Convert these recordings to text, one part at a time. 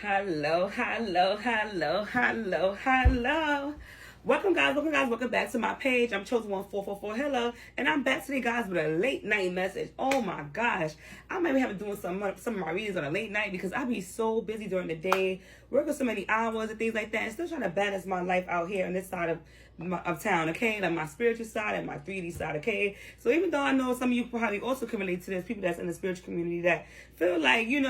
Hello, hello, hello, hello, hello. Welcome back to my page. I'm Chosen1444. Hello, and I'm back today, guys, with a late night message. Oh my gosh, I might be having doing some of my readings on a late night because I be so busy during the day, working so many hours and things like that, and still trying to balance my life out here on this side of town, okay? Like my spiritual side and my 3D side, okay? So even though I know some of you probably also can relate to this, people that's in the spiritual community that feel like, you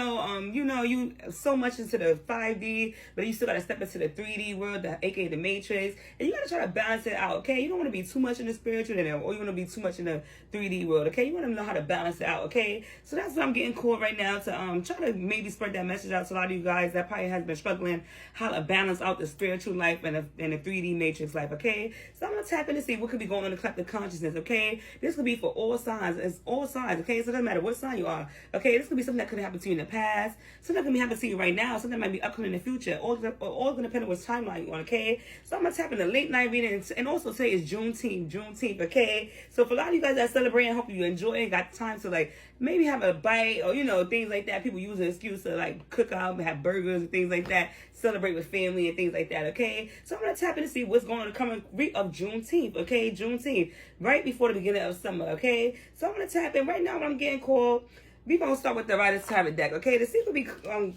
so much into the 5D, but you still got to step into the 3D world, aka the Matrix, and you got to try to balance it out, okay? You don't want to be too much in the spiritual, or you want to be too much in the 3D world, okay? You want to know how to balance it out, okay? So that's what I'm getting called right now to try to maybe spread that message out to a lot of you guys that probably has been struggling how to balance out the spiritual life and the 3D Matrix life, okay? So I'm gonna tap in to see what could be going on in the collective consciousness, okay? This could be for all signs. It's all signs, okay? So it doesn't matter what sign you are, okay? This could be something that could happen to you in the past, something that could be happening to you right now, something that might be upcoming in the future. All gonna depend on which timeline you're on, okay? So I'm gonna tap in the late night reading, and also today is Juneteenth, okay? So for a lot of you guys that celebrate, I hope you enjoy it, got time to like maybe have a bite or things like that. People use an excuse to like cook out and have burgers and things like that, celebrate with family and things like that, okay? So I'm gonna tap in to see what's going on the coming week of Juneteenth, okay? Juneteenth, right before the beginning of summer, okay? So I'm gonna tap in right now when I'm getting called. We're going to start with the Rider's Tarot deck, okay? The secret be in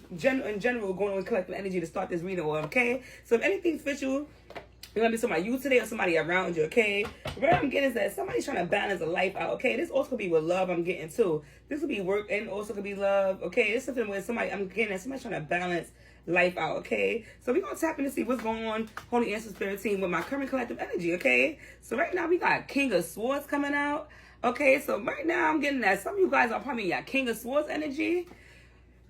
general going on with collective energy to start this reading, okay? So if anything fits you, it might be somebody you today or somebody around you, okay? What I'm getting is that somebody's trying to balance a life out, okay? This also could be with love I'm getting too. This could be work and also could be love, okay? It's something where I'm getting that somebody's trying to balance life out, okay? So we're going to tap in to see what's going on, Holy Answers Spirit Team, with my current collective energy, okay? So right now we got King of Swords coming out. Okay, so right now I'm getting that some of you guys are probably got King of Swords energy.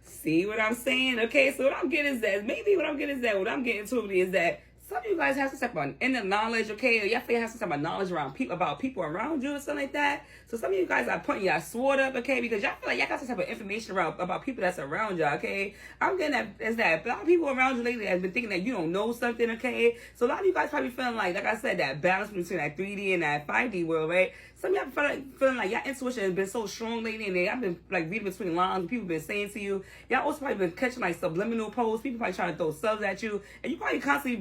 See what I'm saying? Okay, so what I'm getting is what I'm getting to is that some of you guys have some type of inner knowledge, okay? Or y'all feel have some type of knowledge around about people around you or something like that. So some of you guys are putting your sword up, okay? Because y'all feel like y'all got some type of information about people that's around y'all, okay? I'm getting that is that a lot of people around you lately has been thinking that you don't know something, okay? So a lot of you guys probably feeling like I said, that balance between that 3D and that 5D world, right? Some of y'all feeling like your intuition has been so strong lately, and I've been like reading between lines. People been saying to you, y'all also probably been catching like subliminal posts. People probably trying to throw subs at you, and you probably constantly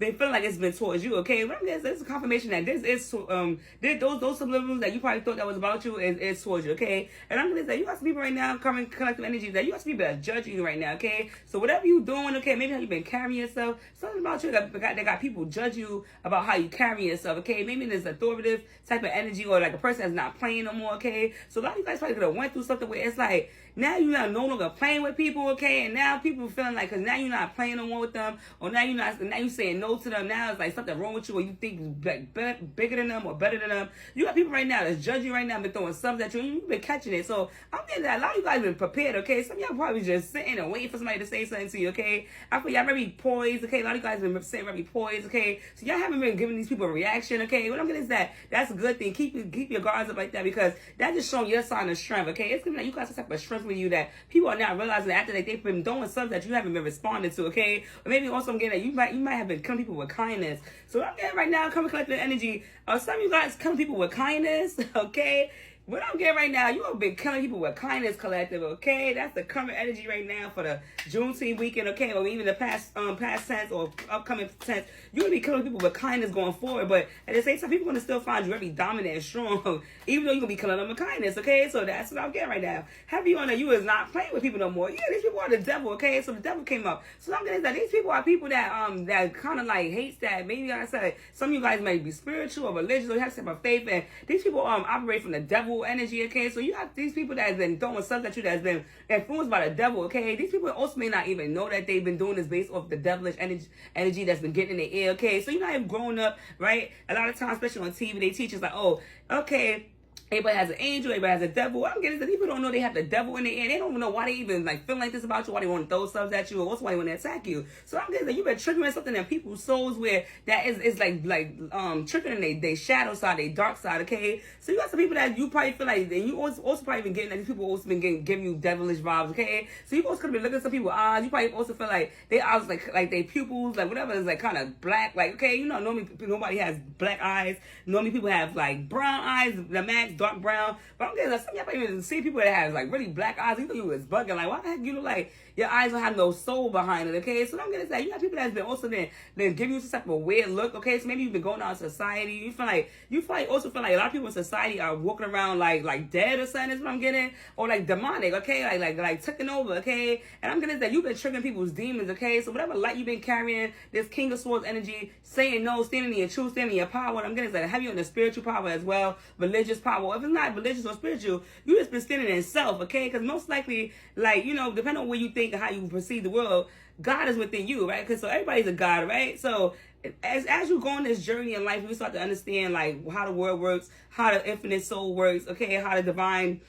been feeling like it's been towards you. Okay, this is a confirmation that this is those subliminals that you probably thought that was about you is towards you. Okay, and I'm gonna say you got some people right now coming collective energy that you got some people that are judging you right now. Okay, so whatever you doing, okay, maybe how you been carrying yourself, something about you that got people judge you about how you carry yourself. Okay, maybe there's authoritative type of energy, or like a person that's not playing no more, okay? So a lot of you guys probably could have went through something where it's like, now you're not no longer playing with people, okay? And now people feeling like, because now you're not playing no more with them, or now you saying no to them. Now it's like something wrong with you, or you think you're like bigger than them or better than them. You got people right now that's judging you right now, been throwing subs at you, and you've been catching it. So I'm getting that a lot of you guys been prepared, okay? Some of y'all probably just sitting and waiting for somebody to say something to you, okay? I feel y'all very poised, okay? A lot of you guys been sitting very poised, okay? So y'all haven't been giving these people a reaction, okay? What I'm getting is that's a good thing. Keep your guards up like that, because that's just showing your sign of strength, okay? It's gonna be like you got some type of strength with you that people are not realizing that after they've been doing something that you haven't been responding to, okay? Or maybe also I'm getting that you might have been coming people with kindness. So I'm getting right now, coming collective energy. Some of you guys come people with kindness, okay? What I'm getting right now, you have been killing people with kindness, collective, okay? That's the current energy right now for the Juneteenth weekend, okay? Or even the past tense or upcoming tense. You're going to be killing people with kindness going forward, but at the same time, people are going to still find you very dominant and strong, even though you're going to be killing them with kindness, okay? So that's what I'm getting right now. Have you on that you is not playing with people no more. Yeah, these people are the devil, okay? So the devil came up. So I'm getting that these people are people that kind of like hates that. Maybe like I said, some of you guys might be spiritual or religious or you have some type of faith, and these people operate from the devil energy, okay? So you have these people that have been throwing stuff at you that's been influenced by the devil, okay? These people also may not even know that they've been doing this based off the devilish energy that's been getting in their ear, okay? So you know how you've grown up, right? A lot of times, especially on TV, they teach us like, oh, okay, everybody has an angel, everybody has a devil. What I'm getting is that people don't know they have the devil in their ear. They don't even know why they even like feel like this about you, why they want to throw stuff at you, or also why they want to attack you. So I'm getting that you've been triggering something in people's souls where that is like triggering their shadow side, their dark side, okay? So you got some people that you probably feel like, and you also probably been getting that these people also been giving you devilish vibes, okay? So you also could be looking at some people's eyes. You probably also feel like their eyes like their pupils, like whatever is like kind of black, like, okay, you know, normally nobody has black eyes. Normally people have like brown eyes, the max dark brown. But I'm getting some of y'all probably even see people that have like really black eyes. You know you was bugging. Like, why the heck you look like your eyes don't have no soul behind it, okay? So I'm gonna say you got people that's been also then give you some type of weird look, okay? So maybe you've been going out in society. You feel like also feel like a lot of people in society are walking around like dead or something. Is what I'm getting, or like demonic, okay? Like taking over, okay? And I'm gonna say you've been triggering people's demons, okay? So whatever light you've been carrying, this King of Swords energy, saying no, standing in your truth, standing in your power. And I'm gonna say have you in the spiritual power as well, religious power. If it's not religious or spiritual, you just been standing in self, okay? Because most likely, like, you know, depending on where you think and how you perceive the world, God is within you, right? Because so everybody's a God, right? So as you go on this journey in life, you start to understand like how the world works, how the infinite soul works, okay, how the divine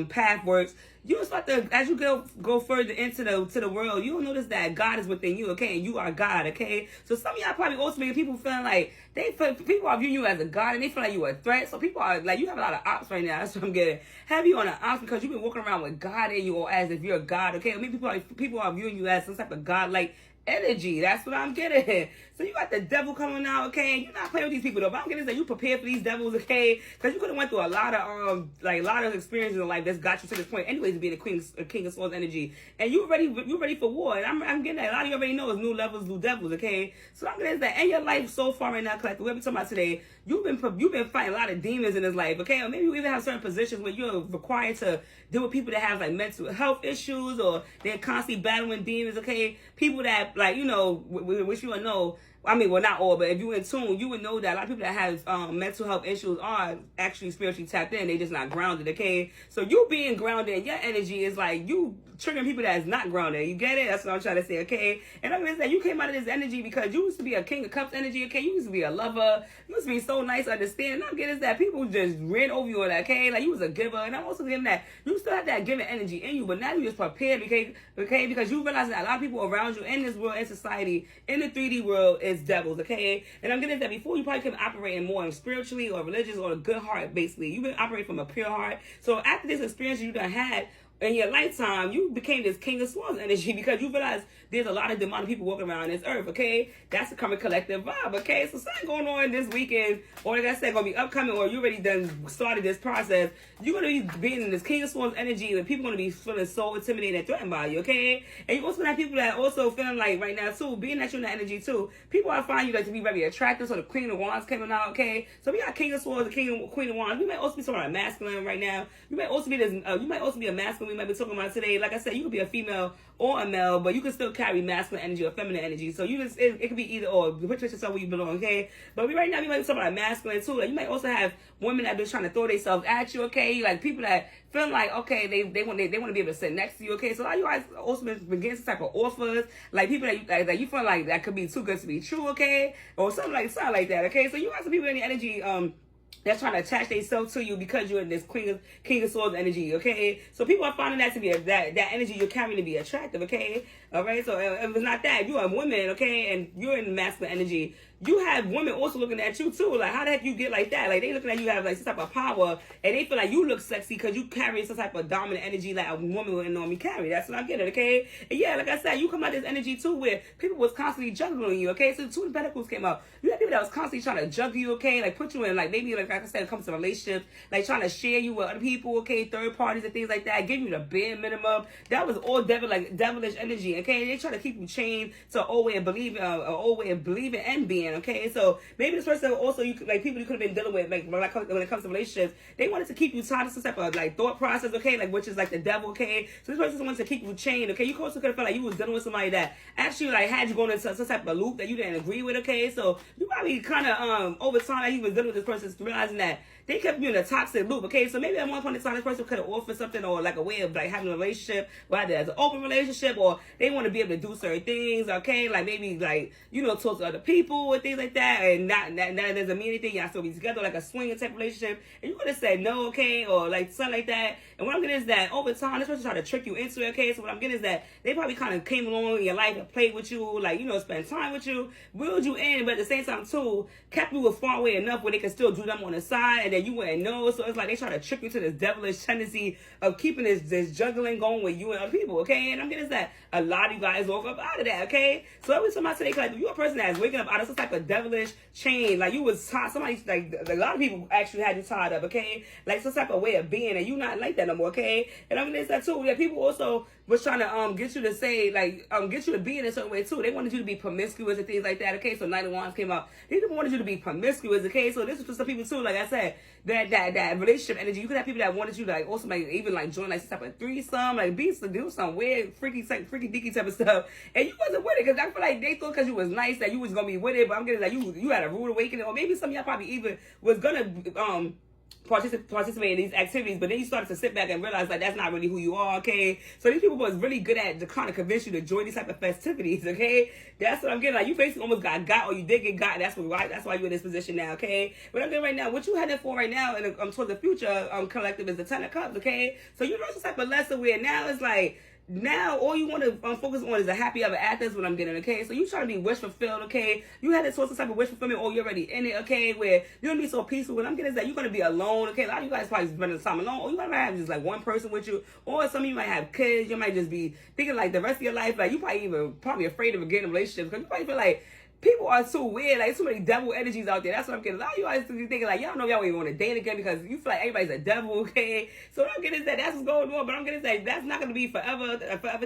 path works. You start to, as you go further into the world, you'll notice that God is within you, okay, and you are God, okay. So some of y'all probably also make people feeling like people are viewing you as a God, and they feel like you are a threat. So people are like, you have a lot of ops right now. That's what I'm getting. Have you on an ops because you've been walking around with God in you, or as if you're a God, okay. Or maybe people are viewing you as some type of God-like energy. That's what I'm getting. So you got the devil coming out, okay? You're not playing with these people though. But I'm getting that you prepared for these devils, okay? Because you could have went through a lot of experiences in life that's got you to this point, anyways, being a King of Swords energy, and you ready for war. And I'm getting that. A lot of you already know it's new levels, new devils, okay? So I'm getting that in your life so far right now, collective. What we're talking about today, you've been fighting a lot of demons in this life, okay? Or maybe you even have certain positions where you're required to deal with people that have like mental health issues, or they're constantly battling demons, okay? People that like, you know, which you will know. I mean, well, not all, but if you're in tune, you would know that a lot of people that have mental health issues are actually spiritually tapped in. They just not grounded, okay? So you being grounded, your energy is like you triggering people that's not grounded. You get it? That's what I'm trying to say, okay? And I'm going to say you came out of this energy because you used to be a King of Cups energy, okay? You used to be a lover. You used to be so nice, understanding. And I'm getting that people just ran over you on that, okay? Like you was a giver. And I'm also getting that you still have that giving energy in you, but now you just prepared, okay? Because you realize that a lot of people around you in this world, in society, in the 3D world is devils, okay? And I'm getting that before you probably couldn't operating more spiritually or religious or a good heart, basically. You've been operating from a pure heart. So after this experience you done had in your lifetime, you became this King of Swords energy because you realize there's a lot of demonic people walking around this earth, okay? That's the current collective vibe, okay? So something going on this weekend, or like I said, going to be upcoming, or you already done started this process. You're going to be being in this King of Swords energy, and people going to be feeling so intimidated and threatened by you, okay? And you also have people that also feeling like right now, too, being that you're in that energy, too, people are finding you like to be very attractive, so the Queen of Wands coming out, okay? So we got King of Swords, the Queen of Wands. We might also be talking about masculine right now. You might also be a masculine we might be talking about today. Like I said, you could be a female or a male, but you can still carry masculine energy or feminine energy. So you just it could be either or. Put yourself where you belong, okay? But right now we might be talking about masculine too. Like you might also have women that are trying to throw themselves at you, okay? Like people that feel like okay, they want to be able to sit next to you, okay? So a lot of you guys also been getting some type of offers, like people that you feel like that could be too good to be true, okay? Or something like that, okay? So you guys are people in the energy that's trying to attach themselves to you because you're in this King of Swords energy, okay? So people are finding that to be that energy you're carrying to be attractive, okay? All right, so if it's not that, you're a woman, okay, and you're in masculine energy, you have women also looking at you too. Like, how the heck you get like that? Like, they looking at you have like some type of power, and they feel like you look sexy because you carry some type of dominant energy like a woman would normally carry. That's what I'm getting, okay? And yeah, like I said, you come out this energy too where people was constantly juggling you, okay? So two Pentacles came out. You had people that was constantly trying to juggle you, okay? Like put you in like maybe like I said, it comes to relationships, like trying to share you with other people, okay? Third parties and things like that, give you the bare minimum. That was all devilish energy, okay? They try to keep you chained to an old way of believing, and being. Okay, so maybe this person also people you could have been dealing with like when it comes to relationships, they wanted to keep you tied to some type of like thought process, okay, like which is like the devil, okay. So this person wants to keep you chained, okay. You also could have felt like you was dealing with somebody that actually like had you going into some type of loop that you didn't agree with, okay. So you probably kind of over time that you was dealing with this person, realizing that they kept you in a toxic loop, okay. So maybe at one point in time this person could have offered something or like a way of like having a relationship, whether it's an open relationship or they want to be able to do certain things, okay, like maybe like talk to other people and things like that, and that doesn't mean anything. Y'all still be together like a swinging type relationship, and you could have said no, okay, or like something like that. And what I'm getting is that over time this person tried to trick you into it, okay. So what I'm getting is that they probably kind of came along in your life and played with you, like spend time with you, reeled you in, but at the same time too kept you far away enough where they could still do them on the side, and that you wouldn't know. So it's like they try to trick you to this devilish tendency of keeping this juggling going with you and other people, okay? And I'm getting that a lot of you guys woke up out of that, okay? So every time I say, like, you're a person that's waking up out of some type of devilish chain, like you was tied, somebody, like a lot of people actually had you tied up, okay? Like some type of way of being, and you not like that no more, okay? And I'm getting that too. Yeah, people also was trying to get you to say, like, get you to be in a certain way too. They wanted you to be promiscuous and things like that, okay? So Night of Wands came out. These people wanted you to be promiscuous, okay? So this is for some people too, like I said, that relationship energy. You could have people that wanted you to, like, also like even like join like some type of threesome, like do some weird freaky deaky type of stuff, and you wasn't with it because I feel like they thought because you was nice that you was gonna be with it. But I'm getting like you had a rude awakening, or maybe some of y'all probably even was gonna participate in these activities, but then you started to sit back and realize like that's not really who you are, okay? So these people was really good at to kind of convince you to join these type of festivities, okay? That's what I'm getting. Like you basically almost got, or you did get got. That's why you're in this position now, okay? But I'm getting right now, what you headed for right now, and towards the future collective is the Ten of Cups, okay? So you learn some type of lesson where now it's like. Now, all you want to focus on is a happy ever after. That's what I'm getting, okay? So you trying to be wish fulfilled, okay? You had this some type of wish fulfillment, or you're already in it, okay? Where you're going to be so peaceful. What I'm getting is that you're going to be alone, okay? A lot of you guys probably spending time alone, or you might have just like one person with you, or some of you might have kids. You might just be thinking like the rest of your life, like you probably afraid of getting in relationships because you probably feel like people are so weird, like so many devil energies out there. That's what I'm getting. A lot of you guys be thinking like, y'all know y'all even want to date again because you feel like everybody's a devil, okay? So what I'm getting is that that's what's going on, but I'm getting is that that's not going to be forever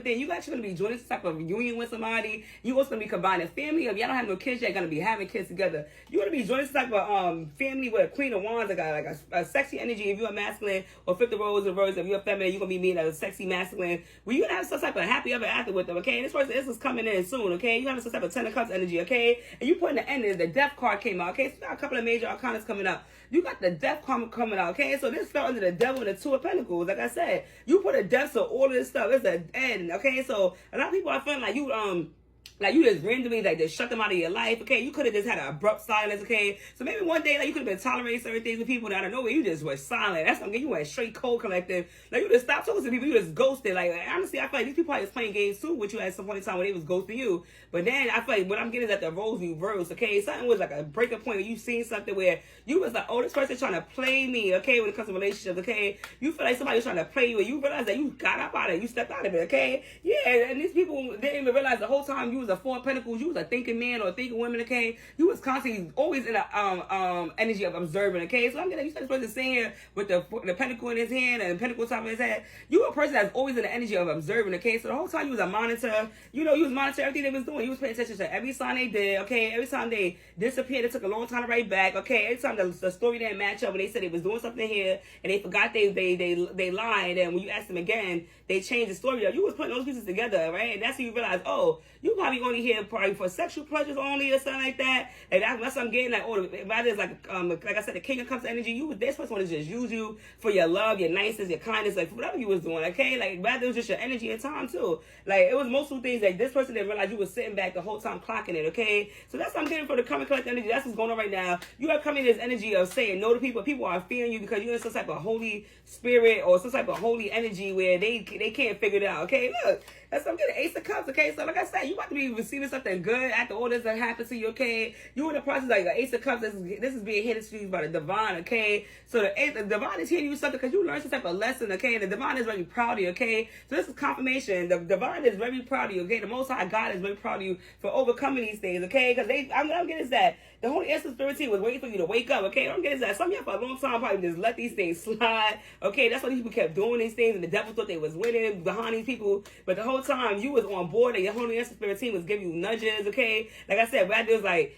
thing. You actually going to be joining some type of union with somebody. You also going to be combining family. If y'all don't have no kids, you're going to be having kids together. You're going to be joining some type of family with a Queen of Wands, like a sexy energy if you're a masculine, or flip the roles reverse if you're a feminine, you're going to be meeting a sexy masculine. Well, you're going to have some type of happy ever after with them, okay? And this is coming in soon, okay? You have some type of Ten of Cups energy, okay? And you put in the end is the Death card came out, okay? So you got a couple of major arcanas coming up. You got the Death card coming out, okay? So this fell under the Devil and the Two of Pentacles. Like I said, you put a death, so all of this stuff is an end, okay? So a lot of people are feeling like you just randomly like just shut them out of your life, okay? You could have just had an abrupt silence, okay? So maybe one day like you could have been tolerating certain things with people that out of nowhere you just were silent. That's something you went straight cold collective. Like you just stopped talking to people, you just ghosted. Like honestly, I feel like these people are just playing games too with you at some point in time when they was ghosting you. But then I feel like what I'm getting is that the roles reversed, okay? Something was like a breaking point where you seen something where you was like, oh, this person trying to play me, okay? When it comes to relationships, okay? You feel like somebody was trying to play you and you realize that you got up out of it, you stepped out of it, okay? Yeah, and these people didn't even realize the whole time you was a Four of Pentacles, you was a thinking man or a thinking woman, okay? You was constantly always in a energy of observing, okay? So I'm getting, you said this person sitting here with the pentacle in his hand and the pentacle top of his head. You a person that's always in the energy of observing, okay? So the whole time you was a monitor, you was monitoring everything they was doing. You was paying attention to every sign they did, okay? Every time they disappeared, it took a long time to write back, okay? Every time the story didn't match up when they said they was doing something here and they forgot they lied, and when you asked them again, they changed the story up. You was putting those pieces together, right? And that's when you realize, oh, you probably only here probably for sexual pleasures only or something like that. And that's what I'm getting. Like, oh, rather is like I said, the King of Cups energy. This person want to just use you for your love, your niceness, your kindness, like whatever you was doing. Okay, like rather it was just your energy and time too. Like it was multiple things. Like this person didn't realize you was sitting back the whole time clocking it. Okay, so that's what I'm getting for the coming collect energy. That's what's going on right now. You are coming in this energy of saying no to people. People are fearing you because you're in some type of holy spirit or some type of holy energy where they can't figure it out. Okay, look. That's what I'm getting. Ace of Cups, okay? So like I said, you about to be receiving something good after all this that happened to you, okay? You in the process like the Ace of Cups, this is being handed to you by the Divine, okay? So the Divine is handing you something because you learned some type of lesson, okay? And the Divine is very proud of you, okay? So this is confirmation. The Divine is very proud of you, okay? The Most High God is very proud of you for overcoming these things, okay? Because I'm getting is that the Holy Essence Spirit team was waiting for you to wake up, okay? I'm getting is that some of y'all for a long time probably just let these things slide, okay? That's why these people kept doing these things and the devil thought they was winning behind these people. But the whole time you was on board and your Holy Essence Spirit team was giving you nudges, okay? Like I said, rather there's like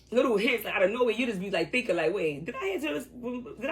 little hints like out of nowhere, you just be like thinking like, wait, did I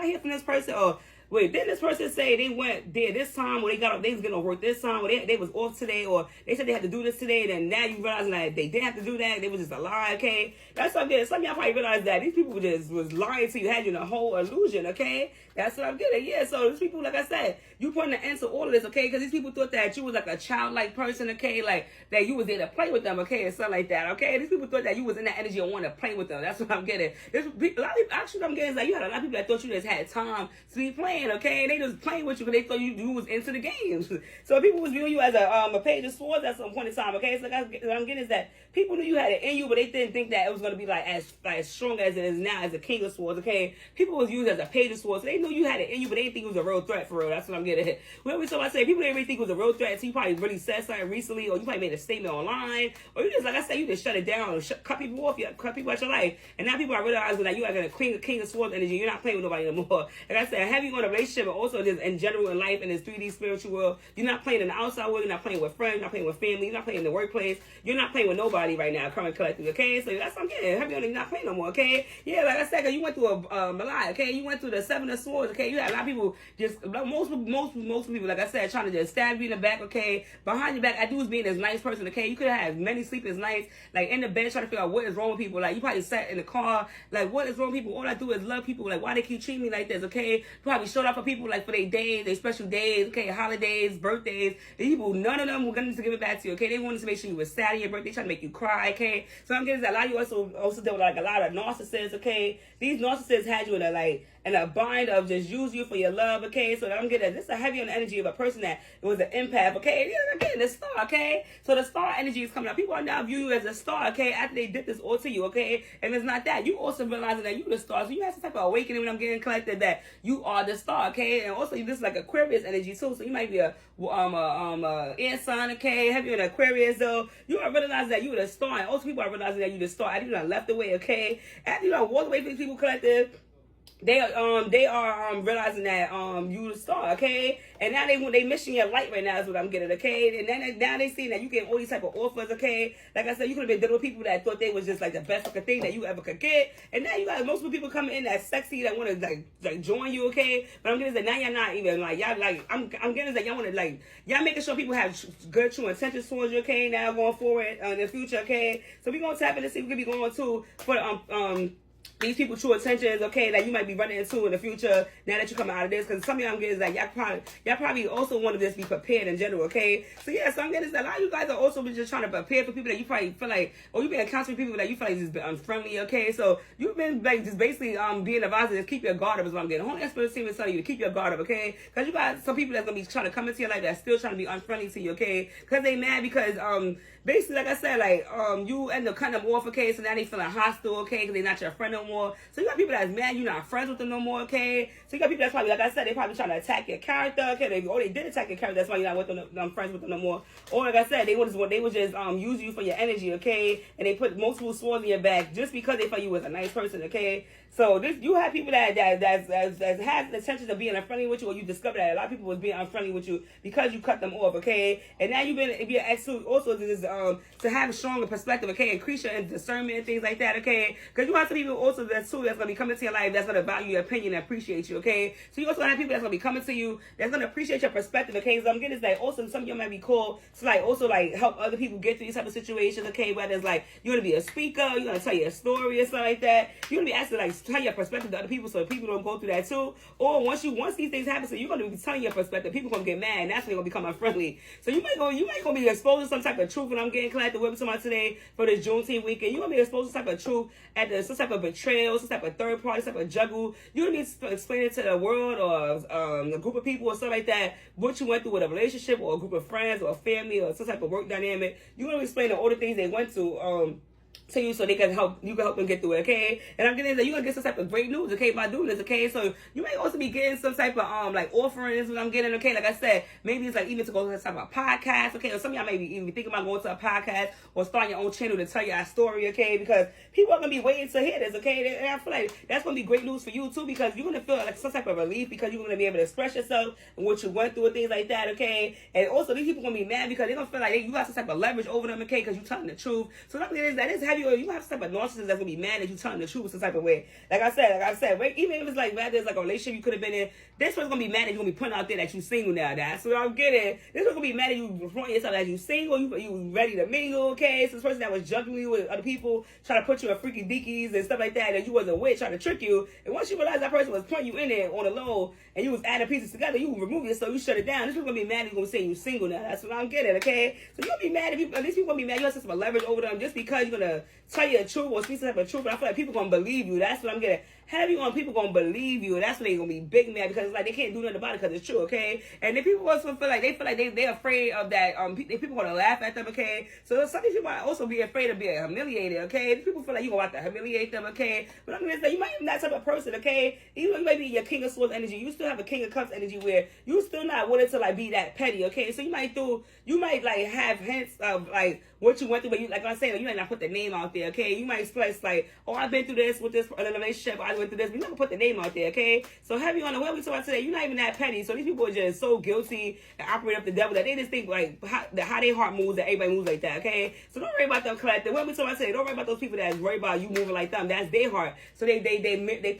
hear from this person? Or wait, didn't this person say they went there this time, or they was getting to work this time, or they was off today, or they said they had to do this today, and then now you realize that they didn't have to do that, they was just a lie, okay? That's what I'm getting. Some of y'all probably realize that these people just was lying to you, had you in a whole illusion, okay? That's what I'm getting. Yeah, so these people, like I said, you putting an end to all of this, okay? Because these people thought that you was like a childlike person, okay? Like that you was there to play with them, okay? And something like that, okay? These people thought that you was in that energy and wanted to play with them. That's what I'm getting. A lot of people, actually, what I'm getting is like you had a lot of people that thought you just had time to be playing. playing, okay? They just playing with you because they thought you was into the games. So people was viewing you as a page of swords at some point in time, okay? So what I'm getting is that people knew you had it in you, but they didn't think that it was going to be like as strong as it is now as a king of swords, okay? People was used as a page of swords, so they knew you had it in you, but they didn't think it was a real threat for real. That's what I'm getting at. Whenever I say people didn't really think it was a real threat, so you probably really said something recently, or you probably made a statement online, or you just, like I said, you just shut it down, or cut people off, you cut people out your life. And now people are realizing that you are going to king of swords energy. You're not playing with nobody anymore. Like I said, have you in a relationship, but also just in general in life, in this 3D spiritual world, you're not playing in the outside world, you're not playing with friends, you're not playing with family, you're not playing in the workplace, you're not playing with nobody right now, current collective, okay? So that's what I'm getting. Have you not playing no more, okay? Yeah, like I said, cause you went through a lot, okay? You went through the 7 of swords, okay? You had a lot of people just, most people, like I said, trying to just stab you in the back, okay? Behind your back, I do was being this nice person, okay? You could have had many sleepless nights, like in the bed trying to figure out what is wrong with people. Like you probably sat in the car, like what is wrong with people? All I do is love people. Like why they keep treating me like this, okay? You probably showed up for people like for their days, their special days, okay? Holidays, birthdays. The people, none of them were going to give it back to you, okay? They wanted to make sure you were sad on your birthday, trying to make you cry, okay? So I'm getting that a lot of you also deal with like a lot of narcissists, okay? These narcissists had you in a bind of just use you for your love, okay? So I'm getting this is a heavy on the energy of a person that it was an empath, okay? Yeah, again, the star, okay? So the star energy is coming up. People are now viewing you as a star, okay? After they did this all to you, okay? And it's not that. You also realizing that you the star. So you have some type of awakening when I'm getting collected that you are the star, okay? And also this is like Aquarius energy too. So you might be a air sign, okay? Have you in Aquarius though? You are realizing that you the star, and also people are realizing that you the star. After you done left away, okay? After you done walked away from these people collected. They are realizing that you the star, okay? And now they missing your light right now is what I'm getting, okay? And then now they seeing that you get all these type of offers, okay? Like I said, you could have been dealing with people that thought they was just like the best fucking thing that you ever could get. And now you got multiple people coming in that's sexy that want to like join you, okay? But I'm getting that now you're not even like y'all like I'm getting that y'all want to like y'all making sure people have good true intentions towards you, okay? Now going forward in the future, okay? So we gonna tap in and see what we can be going to for these people true intentions, okay, that you might be running into in the future now that you come out of this. Because some of y'all I'm getting is that y'all probably also want to just be prepared in general, okay? So yeah, so I'm getting is that a lot of you guys are also just trying to prepare for people that you probably feel like, or you've been encountering people that you feel like just been unfriendly, okay? So you've been like just basically being advised to just keep your guard up is what I'm getting. Holy Spirit seems to tell you to keep your guard up, okay? Because you got some people that's gonna be trying to come into your life that's still trying to be unfriendly to you, okay? Because they mad because basically, like I said, like you end up cutting them off, okay? So now they feeling hostile, okay? Because they're not your friend no more. So you got people that's mad you're not friends with them no more, okay? So you got people that's probably, like I said, they probably trying to attack your character, okay? They did attack your character, that's why you're not with them, friends with them no more. Or like I said, they was just use you for your energy, okay? And they put multiple swords in your back just because they felt you was a nice person, okay? So you have people that has the intentions of being unfriendly with you, or you discover that a lot of people was being unfriendly with you because you cut them off, okay? And now you've been also to have a stronger perspective, okay? Increase your discernment and things like that, okay? Because you have some people also that's gonna be coming to your life that's gonna value your opinion and appreciate you, okay? So you also have people that's gonna be coming to you that's gonna appreciate your perspective, okay? So I'm getting is that also some of you might be called to like also like help other people get through these type of situations, okay? Whether it's like you're gonna be a speaker, you're gonna tell your story or something like that. You're gonna be asked to like tell your perspective to other people so people don't go through that too. Or once these things happen, so you're gonna be telling your perspective, people gonna get mad, and that's when they're gonna become unfriendly. So you might gonna be exposed to some type of truth, and I'm getting collected with somebody today for this Juneteenth weekend. You're gonna be exposed to some type of truth at some type of betrayal, some type of third party, some type of juggle. You're gonna be explaining to the world or a group of people or something like that what you went through with a relationship or a group of friends or a family or some type of work dynamic. You're gonna be explaining all the things they went to you so they can help them get through it, okay? And I'm getting that you're gonna get some type of great news, okay, by doing this, okay? So you may also be getting some type of like offerings what I'm getting, okay? Like I said, maybe it's like even to go to some type of podcast, okay? Or some of y'all may be even thinking about going to a podcast or starting your own channel to tell your story, okay? Because people are gonna be waiting to hear this, okay? And I feel like that's gonna be great news for you too, because you're gonna feel like some type of relief because you're gonna be able to express yourself and what you went through and things like that, okay? And also these people gonna be mad because they're gonna feel like you got some type of leverage over them, okay? Because you're telling the truth. So that is heavy. You have some type of narcissist that's gonna be mad that you telling the truth some type of way. Like I said, wait, even if it's like there's like a relationship you could have been in, this one's gonna be mad that you're gonna be putting out there that you single now. That's what I'm getting. This one's gonna be mad that you reporting yourself as you single, you ready to mingle, okay? So this person that was juggling you with other people, trying to put you in freaky deakies and stuff like that you wasn't with, trying to trick you. And once you realize that person was putting you in there on the low and you was adding pieces together, you remove it, so you shut it down. This one's gonna be mad that you're gonna say you single now. That's what I'm getting, okay? So you're gonna be mad if these people gonna be mad you have some leverage over them just because you're gonna tell you the truth or speak some type of truth. But I feel like people gonna believe you. That's what I'm getting. Have you on people gonna believe you, and that's when they gonna be big mad because it's like they can't do nothing about it because it's true, okay? And then people also feel like they're afraid of that. People gonna laugh at them, okay? So some people might also be afraid of being humiliated, okay? People feel like you gonna have to humiliate them, okay? But I'm gonna say you might be that type of person, okay? Even though you might be your King of Swords energy, you still have a King of Cups energy where you still not willing to like be that petty, okay? So you might like have hints of like what you went through, but you like I said, you might not put the name out there, okay? You might express like, oh, I've been through this with this in a relationship, I went through this, but you never put the name out there, okay? So heavy on the what we talking about today, you're not even that petty. So these people are just so guilty and operate up the devil that they just think like how their heart moves, that everybody moves like that, okay? So don't worry about them collective. What we talking about today, don't worry about those people that's worried about you moving like them. That's their heart. So they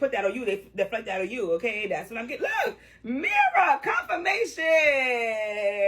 put that on you, they deflect that on you, okay? That's what I'm getting. Look, mirror confirmation.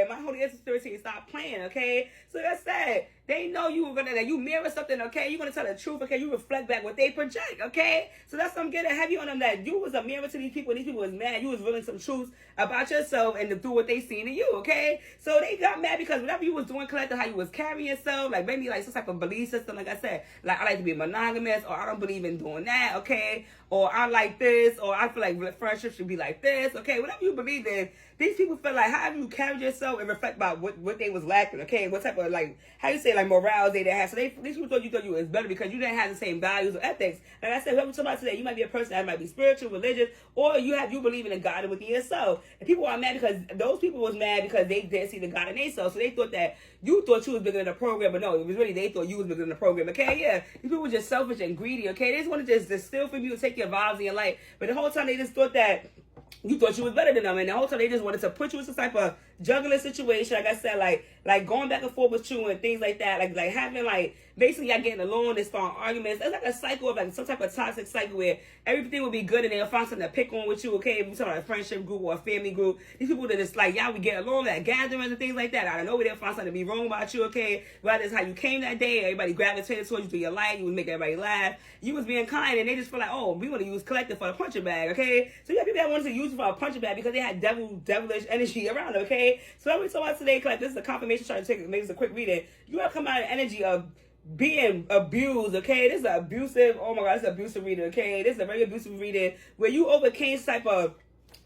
My holy spirit, stop playing, okay? So like I said, they know that you mirror something, okay? You're gonna tell the truth, okay? You reflect back what they project, okay? So that's what I'm getting heavy on them, that you was a mirror to these people, and these people was mad. You was revealing some truths about yourself and through what they seen in you, okay? So they got mad because whatever you was doing, collective, how you was carrying yourself, like maybe like some type of belief system, like I said, like I like to be monogamous, or I don't believe in doing that, okay? Or I like this, or I feel like friendship should be like this, okay? Whatever you believe in, these people feel like how you carry yourself and reflect about what they was lacking, okay? What type of like, how you say like morals they didn't have. So these people thought you was better because you didn't have the same values or ethics. Like I said, whoever talking about today, you might be a person that might be spiritual, religious, or you believe in a God within yourself. And people are mad because those people was mad because they didn't see the God in themselves. So they thought that you thought you was bigger than the program, but no, it was really they thought you was bigger than the program. Okay, yeah, these people were just selfish and greedy. Okay, they just wanted to just steal from you and take your vibes in your life. But the whole time they just thought that you thought you was better than them, and the whole time they just wanted to put you in some type of juggling situation. Like I said, like going back and forth with you and things like that. Like having like basically y'all getting along and starting arguments. It's like a cycle of like some type of toxic cycle where everything will be good and they'll find something to pick on with you. Okay, if you talking about a friendship group or a family group, these people that just like y'all we get along at gatherings and things like that. I don't know where they'll find something to be wrong about you. Okay, whether it's how you came that day, everybody gravitated towards you through your life, you was making everybody laugh, you was being kind, and they just feel like, oh, we want to use collective for the punching bag. Okay, so you have people that wanted to use it for a punching bag because they had devilish energy around. Okay, so what we talking about today, like this is a confirmation chart. Make this a quick reading. You have come out of energy of being abused, okay? This is an abusive, oh my God, this is an abusive reading, okay? This is a very abusive reading where you overcame some type of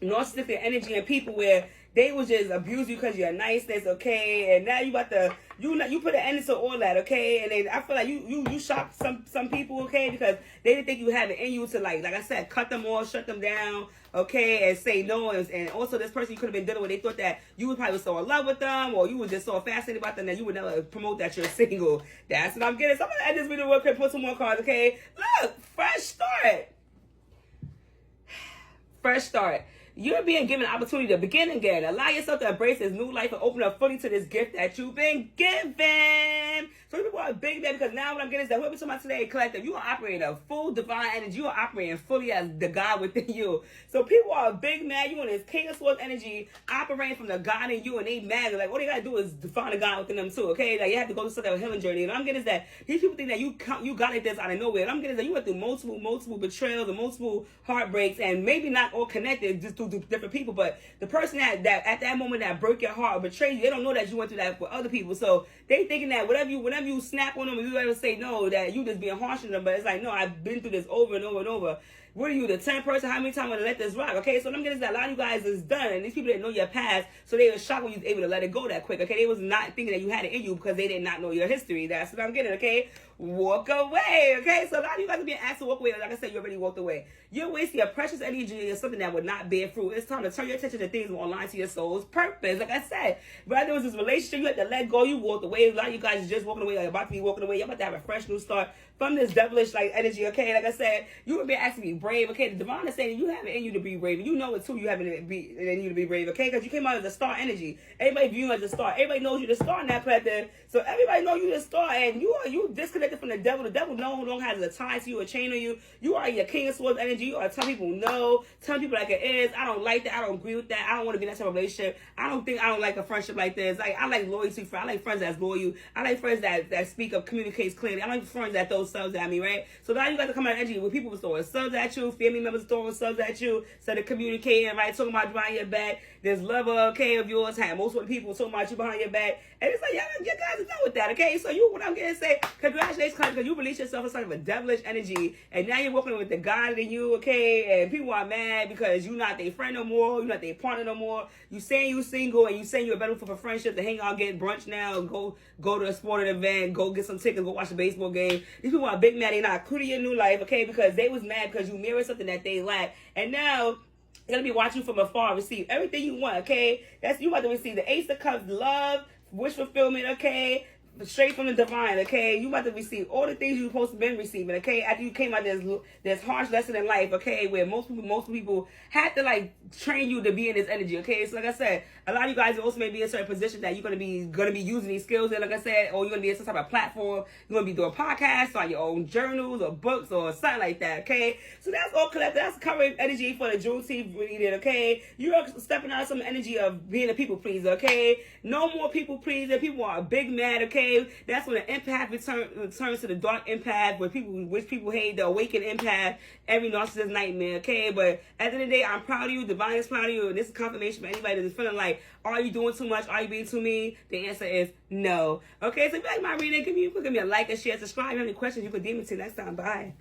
narcissistic energy in people where they was just abuse you because you're niceness, okay? And now you about to you put an end to all that, okay? And then I feel like you shocked some people, okay? Because they didn't think you had it in you to like I said, cut them off, shut them down, okay, and say no. And also this person you could have been dealing with, they thought that you was probably so in love with them, or you was just so fascinated about them that you would never promote that you're single. That's what I'm getting. So I'm gonna end this video real quick, put some more cards, okay? Look, fresh start. Fresh start. You're being given an opportunity to begin again. Allow yourself to embrace this new life and open up fully to this gift that you've been given. So people are big there because now what I'm getting is that whoever talking about today, collective, you are operating a full divine energy. You are operating fully as the God within you. So people are big mad. You want this King of Swords energy operating from the God in you, and they mad. They're like, all they gotta do is find the God within them too. Okay, like you have to go through some type of healing journey. And what I'm getting is that these people think that you got it this out of nowhere. And I'm getting is that you went through multiple betrayals and multiple heartbreaks, and maybe not all connected just through different people, but the person that at that moment that broke your heart or betrayed you, they don't know that you went through that with other people. So they thinking that whenever you snap on them and you ever say no, that you just being harsh on them. But it's like, no, I've been through this over and over and over. What are you, the 10th person? How many times I'm going to let this rock? Okay, so I'm getting that a lot of you guys is done. And these people didn't know your past, so they were shocked when you was able to let it go that quick. Okay, they was not thinking that you had it in you because they did not know your history. That's what I'm getting, okay? Walk away, okay? So a lot of you guys are being asked to walk away. Like I said, you already walked away. You're wasting your precious energy on something that would not bear fruit. It's time to turn your attention to things more aligned to your soul's purpose. Like I said, whether there was this relationship, you had to let go, you walked away. A lot of you guys are just walking away, like about to be walking away. You're about to have a fresh new start from this devilish like energy, okay? Like I said, you would be asked to be brave, okay? The divine is saying you have it in you to be brave. You know it too, you have it in you to be brave, okay? Because you came out as a star energy. Everybody view you as a star. Everybody knows you the star in that platform. So everybody knows you the star, and you disconnected from the devil. The devil no longer has a tie to you, a chain on you. You are your King of Swords energy. You are telling people no, telling people like it is. I don't like that. I don't agree with that. I don't want to be in that type of relationship. I don't like a friendship like this. Like I like loyalty. I like friends that's loyal. I like friends that speak up, communicates clearly. I like friends that those subs at me, right? So now you got to come out of energy where people throwing subs at you, family members throwing subs at you, so they're communicating, right? Talking about you behind your back. There's lover, okay, of yours, had most of the people talking about you behind your back. And it's like, y'all, you guys are done with that, okay? So what I'm going to say, congratulations, because you release yourself as sort of a devilish energy, and now you're working with the God in you, okay? And people are mad because you're not their friend no more, you're not their partner no more. You saying you single, and you saying you're better for friendship to hang out, get brunch now, go to a sporting event, go get some tickets, go watch a baseball game. These people are big mad, they're not including your new life, okay? Because they was mad because you mirrored something that they lack. And now they're gonna be watching from afar, receive everything you want, okay? That's you about to receive the Ace of Cups, love, wish fulfillment, okay? Straight from the divine, okay? You about to receive all the things you're supposed to been receiving, okay? After you came out this harsh lesson in life, okay? Where most people had to like train you to be in this energy, okay? So like I said, a lot of you guys also may be in a certain position that you're gonna be using these skills in, like I said, or you're gonna be in some type of platform. You're gonna be doing podcasts on your own journals or books or something like that, okay? So that's all collected. That's covering energy for the Juneteenth reading, okay? You're stepping out of some energy of being a people pleaser, okay? No more people pleasing. People are big mad, okay? That's when the empath returns to the dark empath, where people hate, the awakened empath, every narcissist nightmare, okay? But at the end of the day, I'm proud of you. Divine is proud of you. And this is confirmation for anybody that's feeling like, are you doing too much? Are you being too mean? The answer is no. Okay, so if you like my reading, give me a like, a share, subscribe. If you have any questions, you can DM me to next time. Bye.